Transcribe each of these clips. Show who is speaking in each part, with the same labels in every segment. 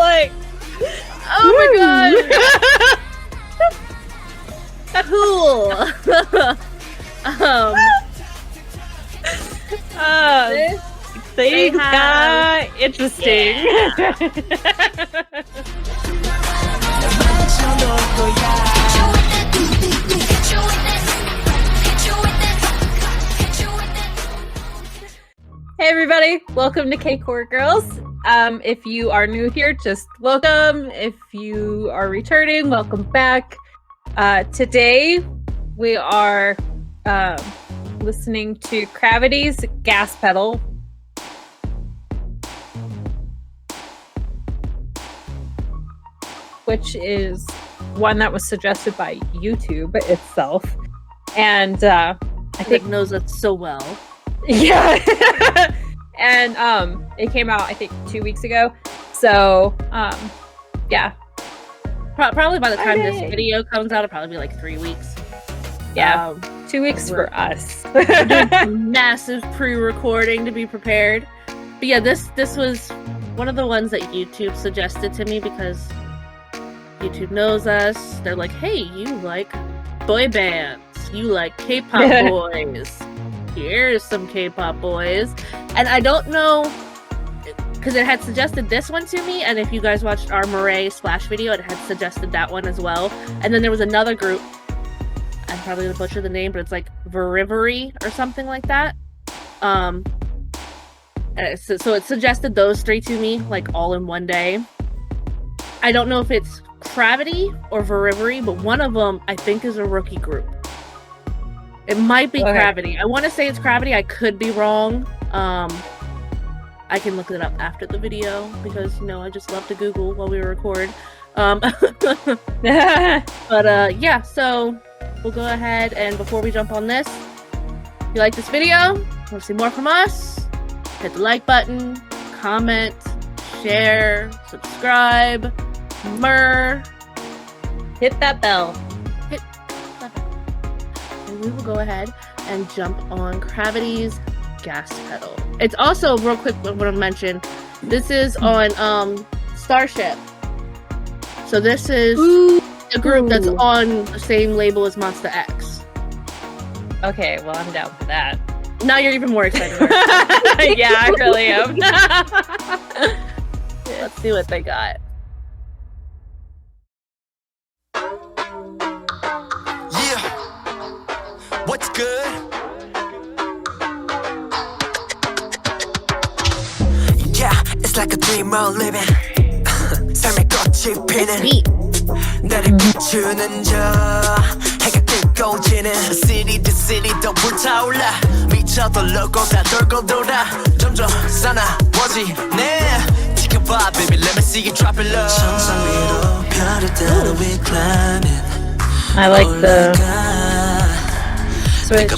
Speaker 1: like, oh my god. Cool.
Speaker 2: Things got interesting.
Speaker 1: Yeah. Hey everybody, welcome to K-CordGirls. If you are new here, just welcome. If you are returning, welcome back. Today we are listening to Cravity's Gas Pedal. Which is one that was suggested by YouTube itself. And I think
Speaker 2: knows it so well.
Speaker 1: Yeah. And it came out I think 2 weeks ago. So yeah.
Speaker 2: Probably by the time this video comes out, it'll probably be like 3 weeks.
Speaker 1: Yeah. 2 weeks for us.
Speaker 2: We're doing massive pre-recording to be prepared. But yeah, this was one of the ones that YouTube suggested to me because YouTube knows us. They're like, hey, you like boy bands. You like K-pop boys. Here's some K-pop boys. And I don't know, because it had suggested this one to me, and if you guys watched our Murray Splash video, it had suggested that one as well. And then there was another group, I'm probably going to butcher the name, but it's like Verivery or something like that. So it suggested those three to me, like all in one day. I don't know if it's Cravity or Verivery, but one of them I think is a rookie group. It might be Cravity. I want to say it's Cravity. I could be wrong. I can look it up after the video because, you know, I just love to Google while we record. But yeah, so we'll go ahead and before we jump on this, if you like this video, want to see more from us, hit the like button, comment, share, subscribe,
Speaker 1: hit that bell.
Speaker 2: And we will go ahead and jump on Cravity's Gas Pedal. It's also, real quick, what I want to mention, this is on Starship. So this is a group that's on the same label as Monster X.
Speaker 1: Okay, well, I'm down for that.
Speaker 2: Now you're even more excited.
Speaker 1: Yeah, I really am.
Speaker 2: Let's see what they got.
Speaker 3: What's good? Yeah, it's like a dream we're living. 삶의 꽃이 피는 나를 비추는 저 해가 뜨거워지는 City to city 더 불타올라 미쳐도 로고가 돌고 돌아 점점 사나워지네 지켜봐 baby let me see you drop it low 정상 위로 별을 따라 we climbing
Speaker 1: I like the switch.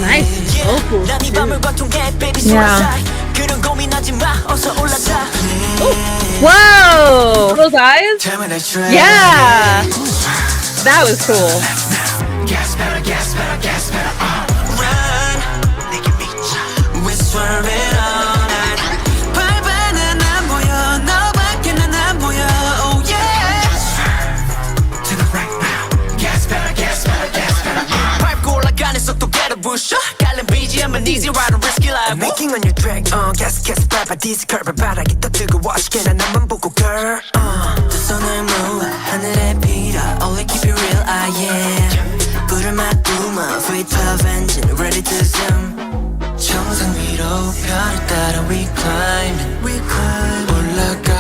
Speaker 2: Nice vocals too.
Speaker 1: Yeah. Whoa! Those eyes? Yeah! That was cool.
Speaker 3: 갈린 BGM은 easy ride and risky life Making on your track, gas 밟아 디스 curve 바닥이 더 뜨거워지게 난 나만 보고 girl 두 손을 모아 하늘에 빌어 Only keep it real, I am 불을 맞두마 V12 engine ready to zoom 정상 위로 별을 따라 we climb 올라가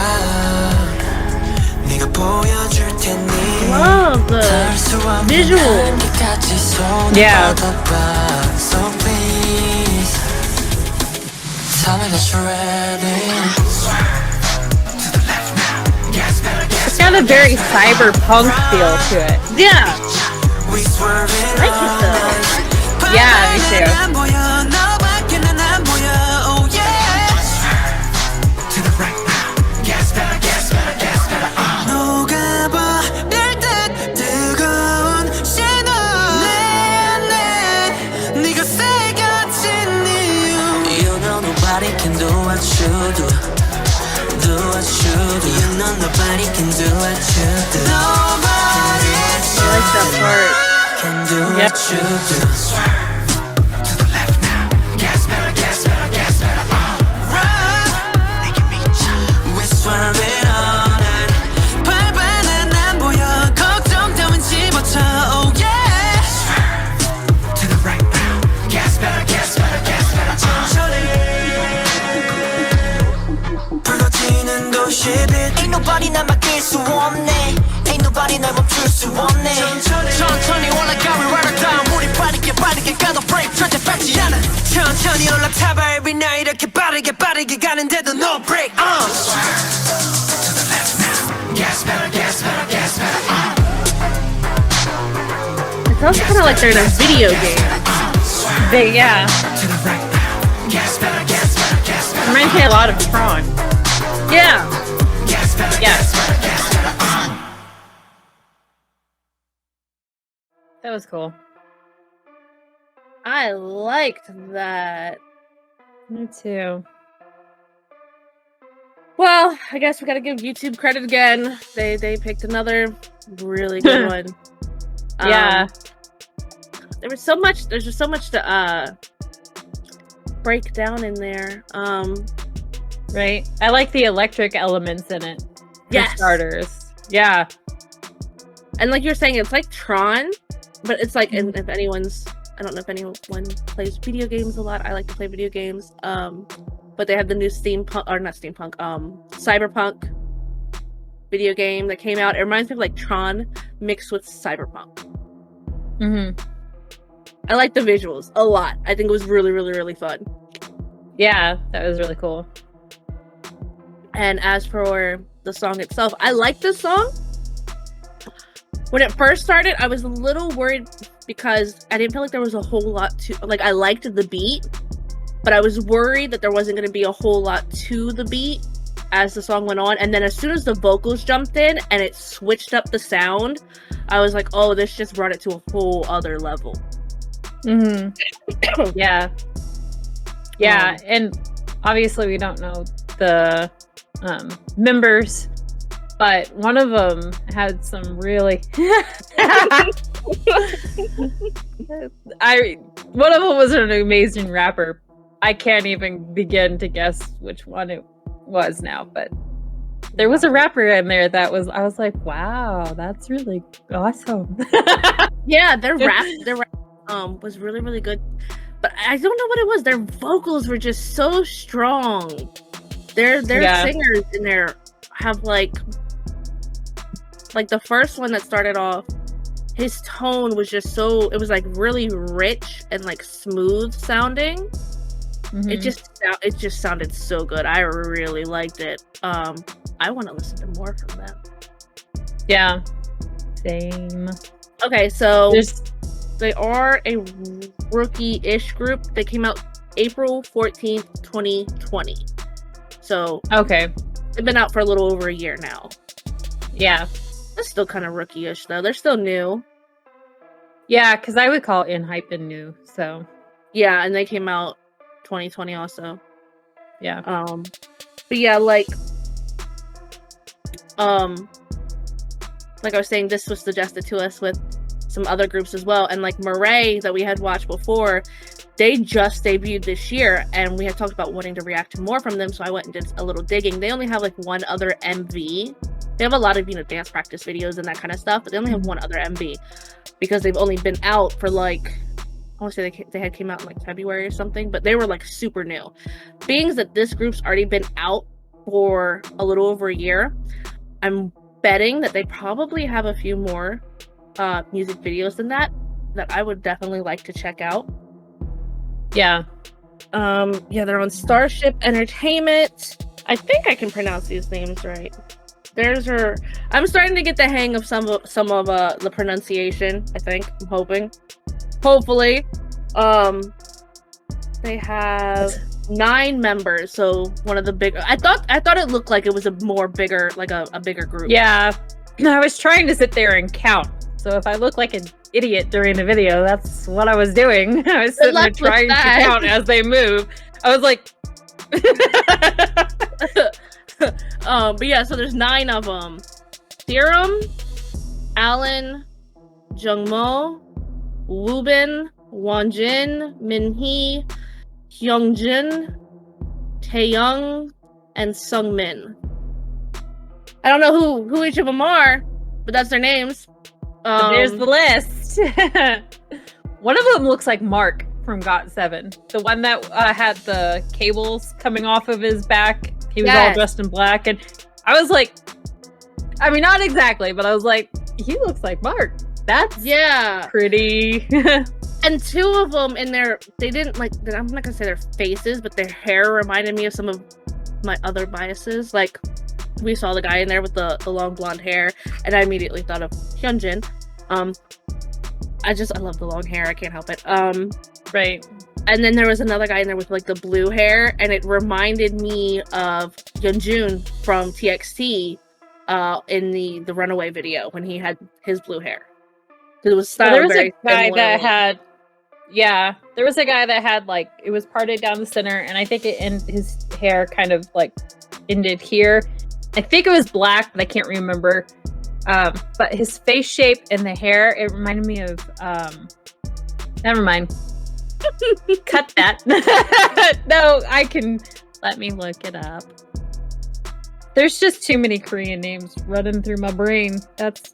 Speaker 3: 네가 보여줄 테니
Speaker 2: Love the visual.
Speaker 1: Yeah.
Speaker 3: So please tell me that you're ready.
Speaker 1: It's got a very cyberpunk feel to it.
Speaker 2: Yeah. I like it though.
Speaker 1: Yeah, me too.
Speaker 3: do what you do. You know nobody can do what you do. Nobody
Speaker 2: I like that part.
Speaker 3: can do what you do. To the left now. Gas pedal, gas pedal, gas pedal. Run. 내게 미쳐. We swerving all night. 발발은 안 보여. 걱정 따윈 집어쳐. Oh yeah. To the right now. Gas pedal, gas pedal, gas pedal. 천천히. 불거지는 도시빛. Ain't nobody 날 막을 수 없네. Ain't nobody 날 멈출 수 없네. 천천히 올라가 we ride or down. 우리 빠르게 가도 break 절대 밟지 않아. 천천히 올라타 밟이 나 이렇게 빠르게 가는데도 no break. To the left now. Gas pedal, gas pedal, gas pedal.
Speaker 2: It sounds kind of like they're in a video game.
Speaker 1: Yeah.
Speaker 3: To the right now. Gas pedal, gas pedal, gas pedal.
Speaker 1: Reminds me a lot of Tron.
Speaker 2: Yeah.
Speaker 3: Gas pedal,
Speaker 1: Yeah.
Speaker 3: gas pedal, gas pedal.
Speaker 1: That was cool.
Speaker 2: I liked that.
Speaker 1: Me too.
Speaker 2: Well, I guess we gotta give YouTube credit again. They picked another really good one.
Speaker 1: Yeah.
Speaker 2: There's just so much to break down in there.
Speaker 1: Right. I like the electric elements in it. For
Speaker 2: Yes.
Speaker 1: starters. Yeah.
Speaker 2: And like you're saying, it's like Tron, but it's like, and if anyone's, I don't know if anyone plays video games a lot. I like to play video games. But they have the new cyberpunk video game that came out. It reminds me of like Tron mixed with cyberpunk.
Speaker 1: Mm-hmm.
Speaker 2: I like the visuals a lot. I think it was really, really, really fun.
Speaker 1: Yeah, that was really cool.
Speaker 2: And as for the song itself, I like this song. When it first started, I was a little worried because I didn't feel like there was a whole lot to, like, I liked the beat, but I was worried that there wasn't going to be a whole lot to the beat as the song went on. And then as soon as the vocals jumped in and it switched up the sound, I was like, oh, this just brought it to a whole other level.
Speaker 1: Mm-hmm. Yeah. Yeah, and obviously we don't know the members, but one of them had some really one of them was an amazing rapper. I can't even begin to guess which one it was now, but there was a rapper in there that was, I was like, wow, that's really awesome.
Speaker 2: Yeah, their rap was really, really good. But I don't know what it was. Their vocals were just so strong. Their singers in there have like the first one that started off, his tone was just so, it was like really rich and like smooth sounding.
Speaker 1: Mm-hmm.
Speaker 2: It just sounded so good. I really liked it. I want to listen to more from them.
Speaker 1: Yeah. Same.
Speaker 2: Okay, so
Speaker 1: There's
Speaker 2: they are a rookie-ish group. They came out April 14th, 2020. So
Speaker 1: okay.
Speaker 2: they've been out for a little over a year now.
Speaker 1: Yeah.
Speaker 2: They're still kind of rookie-ish though. They're still new.
Speaker 1: Yeah, because I would call Inhype new, so
Speaker 2: Yeah, and they came out 2020 also.
Speaker 1: yeah.
Speaker 2: But yeah, like I was saying, this was suggested to us with some other groups as well. And like Murray that we had watched before, they just debuted this year, and we had talked about wanting to react to more from them, so I went and did a little digging. They only have like one other MV. They have a lot of, dance practice videos and that kind of stuff, but they only have one other MV because they've only been out for like, I want to say they had came out in like February or something, but they were like super new. Being that this group's already been out for a little over a year, I'm betting that they probably have a few more music videos than that I would definitely like to check out.
Speaker 1: Yeah.
Speaker 2: Yeah, they're on Starship Entertainment. I think I can pronounce these names right. I'm starting to get the hang of some of the pronunciation, I think. I'm hoping. Hopefully. They have 9 members, so one of the bigger. I thought it looked like it was a bigger group.
Speaker 1: Yeah. I was trying to sit there and count. So if I look like an idiot during the video, that's what I was doing. I was sitting there trying to count as they move. I was like
Speaker 2: But yeah, so there's 9 of them. Serum, Alan, Jungmo, Woobin, Wonjin, Minhee, Hyungjin, Taeyoung, and Sungmin. I don't know who each of them are, but that's their names.
Speaker 1: So there's the list. One of them looks like Mark from GOT7. The one that had the cables coming off of his back. He was all dressed in black. And I was like, I mean, not exactly, but I was like, he looks like Mark. That's pretty.
Speaker 2: And 2 of them in their, they didn't like, I'm not gonna say their faces, but their hair reminded me of some of my other biases. Like, we saw the guy in there with the long blonde hair, and I immediately thought of Hyunjin. I love the long hair. I can't help it.
Speaker 1: Right.
Speaker 2: And then there was another guy in there with like the blue hair, and it reminded me of Yeonjun from TXT in the Runaway video when he had his blue hair. It was styled
Speaker 1: there was
Speaker 2: very
Speaker 1: a guy
Speaker 2: similar.
Speaker 1: that had, there was a guy that had like, it was parted down the center, and I think his hair kind of like ended here. I think it was black, but I can't remember. But his face shape and the hair, it reminded me of, never mind. Cut that. No, let me look it up. There's just too many Korean names running through my brain. That's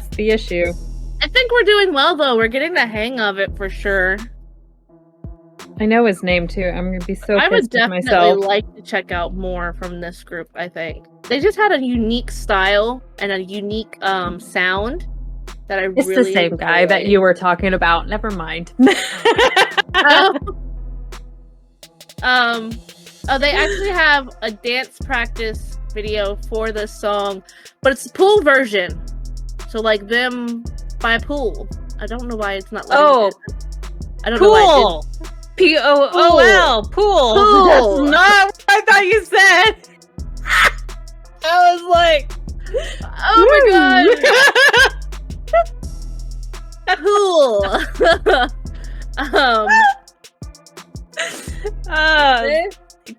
Speaker 1: the issue.
Speaker 2: I think we're doing well, though. We're getting the hang of it for sure.
Speaker 1: I know his name, too. I'm going to be so
Speaker 2: I would
Speaker 1: pissed with
Speaker 2: definitely
Speaker 1: myself.
Speaker 2: like to check out more from this group, I think. They just had a unique style and a unique sound that I
Speaker 1: it's
Speaker 2: really
Speaker 1: the same guy
Speaker 2: enjoy.
Speaker 1: that you were talking about. Never mind.
Speaker 2: Oh, they actually have a dance practice video for this song, but it's the pool version. So like them by a pool. I don't know why it's not. I don't know why.
Speaker 1: Pool. Pool. That's not what I thought you said. I was like,
Speaker 2: oh my god. Cool.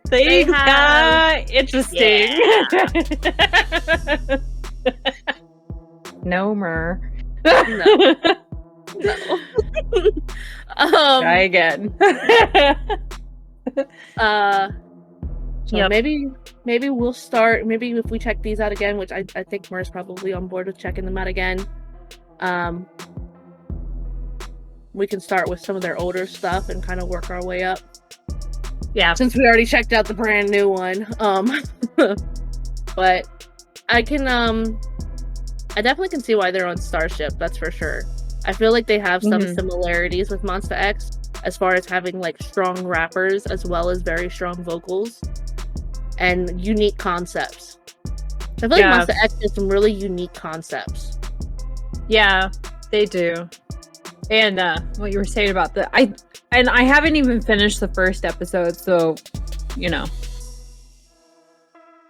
Speaker 1: Things got interesting.
Speaker 2: Yeah.
Speaker 1: No more.
Speaker 2: No.
Speaker 1: Try again.
Speaker 2: So maybe we'll start. Maybe if we check these out again, which I think Mur's probably on board with checking them out again. We can start with some of their older stuff and kind of work our way up.
Speaker 1: Yeah.
Speaker 2: Since we already checked out the brand new one. But I definitely can see why they're on Starship, that's for sure. I feel like they have some similarities with Monsta X as far as having like strong rappers as well as very strong vocals and unique concepts. I feel like Monsta X has some really unique concepts.
Speaker 1: Yeah, they do. And what you were saying about I haven't even finished the first episode, so you know.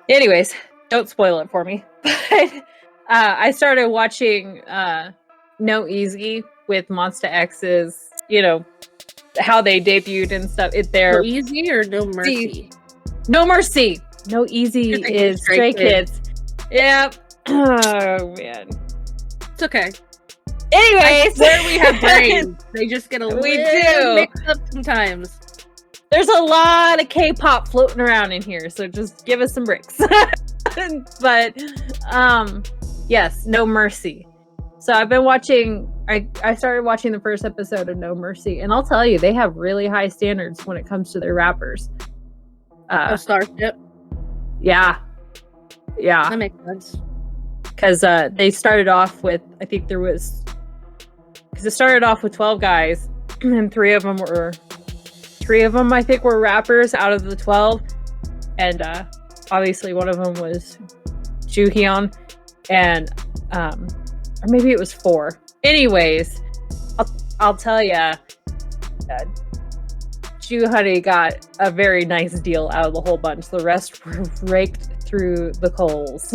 Speaker 1: Anyways, don't spoil it for me. But I started watching No Easy with Monsta X's, how they debuted and stuff.
Speaker 2: No Easy or No Mercy?
Speaker 1: No Mercy. No Easy is Stray Kids. Yep. Oh man.
Speaker 2: It's okay.
Speaker 1: Anyways,
Speaker 2: where we have brains, they just get a little mixed up sometimes.
Speaker 1: There's a lot of K-pop floating around in here, so just give us some breaks. But yes, No Mercy. So I've been watching. I started watching the first episode of No Mercy, and I'll tell you, they have really high standards when it comes to their rappers.
Speaker 2: Starship.
Speaker 1: Yeah.
Speaker 2: That makes sense.
Speaker 1: Because they started off with, I think because it started off with 12 guys, and three of them I think were rappers out of the 12, and obviously one of them was Joohyun, and or maybe it was 4. Anyways, I'll tell ya, Joohyun got a very nice deal out of the whole bunch. The rest were raked through the coals.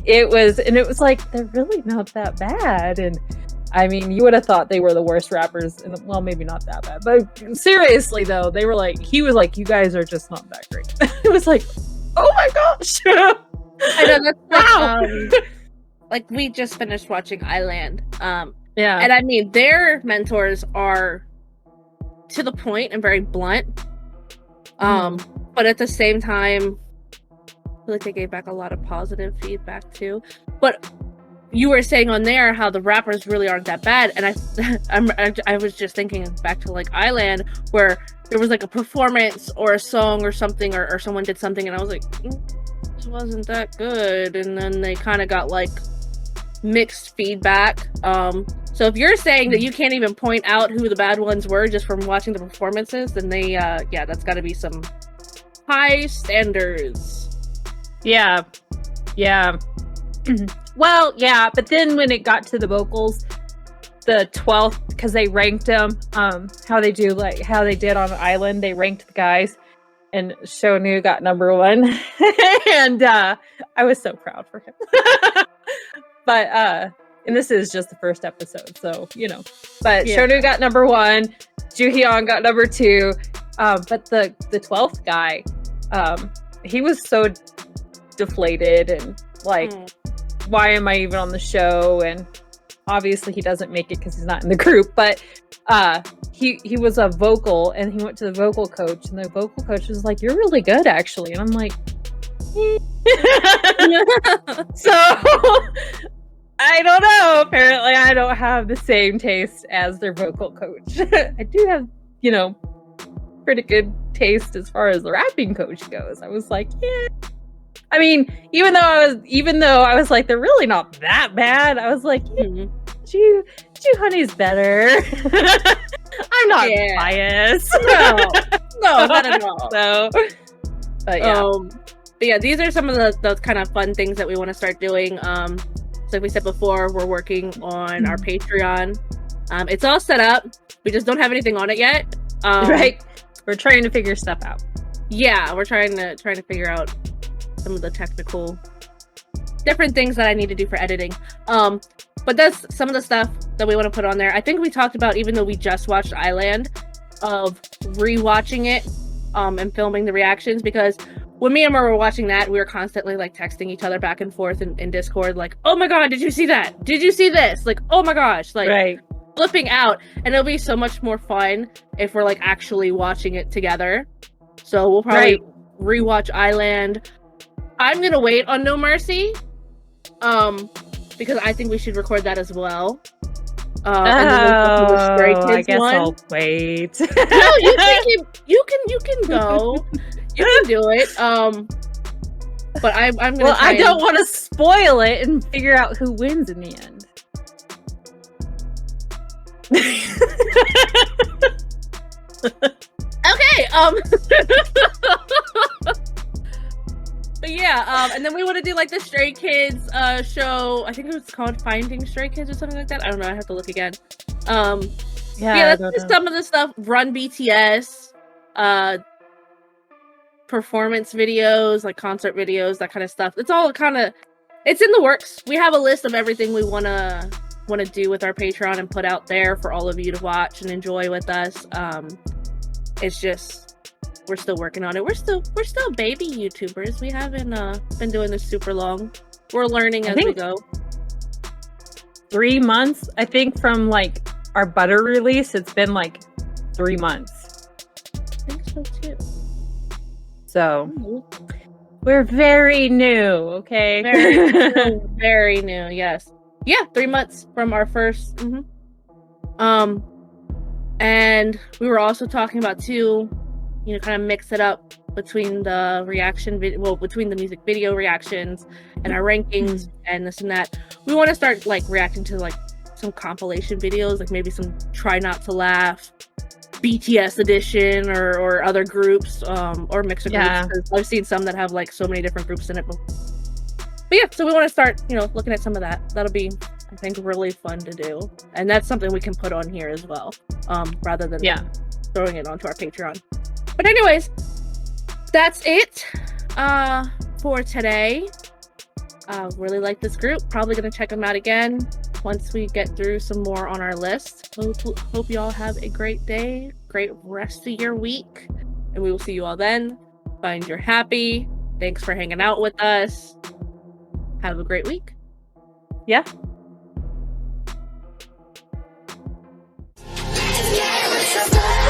Speaker 1: It was like, they're really not that bad. And I mean, you would have thought they were the worst rappers. Well, maybe not that bad, but seriously though, he was like, you guys are just not that great. It was like, oh my gosh.
Speaker 2: I know that's
Speaker 1: Wow.
Speaker 2: like we just finished watching Island.
Speaker 1: Yeah.
Speaker 2: And I mean their mentors are to the point and very blunt. But at the same time, I feel like they gave back a lot of positive feedback too. But you were saying on there how the rappers really aren't that bad, and I was just thinking back to like Island, where there was like a performance or a song or something, or someone did something, and I was like, it wasn't that good, and then they kind of got like mixed feedback. So if you're saying that you can't even point out who the bad ones were just from watching the performances, then they yeah, that's got to be some high standards.
Speaker 1: Yeah. Well, yeah, but then when it got to the vocals, the 12th, because they ranked them, how they did on Island, they ranked the guys, and Shonu got number 1, and I was so proud for him. But and this is just the first episode, so But yeah. Shonu got number 1, Joohyun got number 2, but the 12th guy, he was so deflated and like. Why am I even on the show? And obviously he doesn't make it because he's not in the group, but he was a vocal, and he went to the vocal coach, and the vocal coach was like, you're really good actually, and I'm like so I don't know, apparently I don't have the same taste as their vocal coach. I do have pretty good taste as far as the rapping coach goes. I was like, yeah, I mean, even though I was like, they're really not that bad. I was like, yeah, Honey's better. I'm not biased.
Speaker 2: No, not at all.
Speaker 1: So, but yeah.
Speaker 2: These are some of the kind of fun things that we want to start doing. So like we said before, we're working on our Patreon. It's all set up. We just don't have anything on it yet.
Speaker 1: Right. We're trying to figure stuff out.
Speaker 2: Yeah, we're trying to figure out some of the technical different things that I need to do for editing. But that's some of the stuff that we want to put on there. I think we talked about, even though we just watched Island, of rewatching it and filming the reactions, because when me and Mer were watching that, we were constantly like texting each other back and forth in Discord, like, oh my god, did you see that? Did you see this? Like, oh my gosh, like
Speaker 1: right.
Speaker 2: Flipping out. And it'll be so much more fun if we're like actually watching it together. So we'll probably rewatch Island. I'm gonna wait on No Mercy, because I think we should record that as well. And then we'll the Stray Kids
Speaker 1: I guess
Speaker 2: one.
Speaker 1: I'll wait.
Speaker 2: No, you can go. You can do it. But I'm gonna.
Speaker 1: Well, I don't want to spoil it and figure out who wins in the end.
Speaker 2: Okay. But yeah, and then we want to do like the Stray Kids show. I think it was called Finding Stray Kids or something like that. I don't know. I have to look again. That's just some of the stuff. Run BTS, performance videos, like concert videos, that kind of stuff. It's all it's in the works. We have a list of everything we want to do with our Patreon and put out there for all of you to watch and enjoy with us. It's just, we're still working on it. We're still baby YouTubers. We haven't been doing this super long. We're learning as we go.
Speaker 1: 3 months, I think, from like our butter release. It's been like 3 months.
Speaker 2: I think so too.
Speaker 1: So we're very new, okay?
Speaker 2: Very new, yes. Yeah, 3 months from our first. And we were also talking about too, kind of mix it up between the between the music video reactions and our rankings and this and that. We want to start like reacting to like some compilation videos, like maybe some Try Not to Laugh, BTS edition, or other groups, or mixer groups. 'Cause I've seen some that have like so many different groups in it. But yeah, so we want to start, looking at some of that. That'll be, I think, really fun to do, and that's something we can put on here as well, rather than throwing it onto our Patreon. But anyways, that's it for today. Really like this group. Probably gonna check them out again once we get through some more on our list. Hope you all have a great day, great rest of your week, and we will see you all then. Find your happy Thanks for hanging out with us. Have a great week.
Speaker 1: Yeah.
Speaker 3: Yeah,